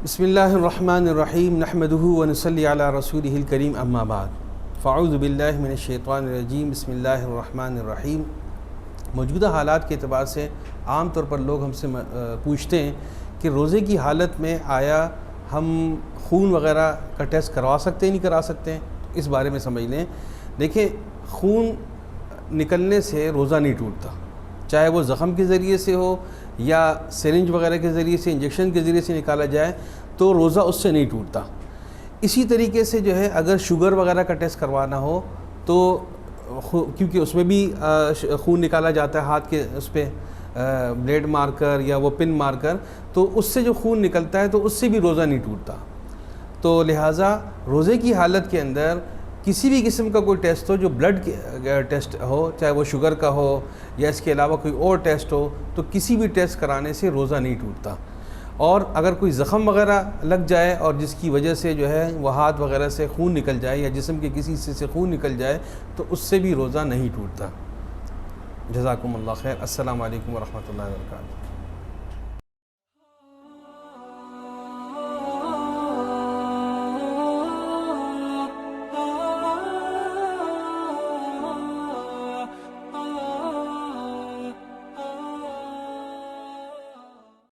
بسم اللہ الرحمن الرحیم نحمدہ ونصلی علی رسولہ الکریم اما بعد فاعوذ باللہ من الشیطان الرجیم بسم اللہ الرحمن الرحیم۔ موجودہ حالات کے اعتبار سے عام طور پر لوگ ہم سے پوچھتے ہیں کہ روزے کی حالت میں آیا ہم خون وغیرہ کا ٹیسٹ کروا سکتے ہیں نہیں کرا سکتے ہیں؟ اس بارے میں سمجھ لیں۔ دیکھیں، خون نکلنے سے روزہ نہیں ٹوٹتا، چاہے وہ زخم کے ذریعے سے ہو یا سرنج وغیرہ کے ذریعے سے، انجیکشن کے ذریعے سے نکالا جائے تو روزہ اس سے نہیں ٹوٹتا۔ اسی طریقے سے جو ہے اگر شوگر وغیرہ کا ٹیسٹ کروانا ہو تو کیونکہ اس میں بھی خون نکالا جاتا ہے ہاتھ کے اس پہ بلیڈ مار کر یا وہ پن مار کر، تو اس سے جو خون نکلتا ہے تو اس سے بھی روزہ نہیں ٹوٹتا۔ تو لہٰذا روزے کی حالت کے اندر کسی بھی قسم کا کوئی ٹیسٹ ہو جو بلڈ ٹیسٹ ہو، چاہے وہ شوگر کا ہو یا اس کے علاوہ کوئی اور ٹیسٹ ہو، تو کسی بھی ٹیسٹ کرانے سے روزہ نہیں ٹوٹتا۔ اور اگر کوئی زخم وغیرہ لگ جائے اور جس کی وجہ سے جو ہے وہ ہاتھ وغیرہ سے خون نکل جائے یا جسم کے کسی حصے سے خون نکل جائے تو اس سے بھی روزہ نہیں ٹوٹتا۔ جزاکم اللہ خیر۔ السلام علیکم ورحمۃ اللہ وبرکاتہ۔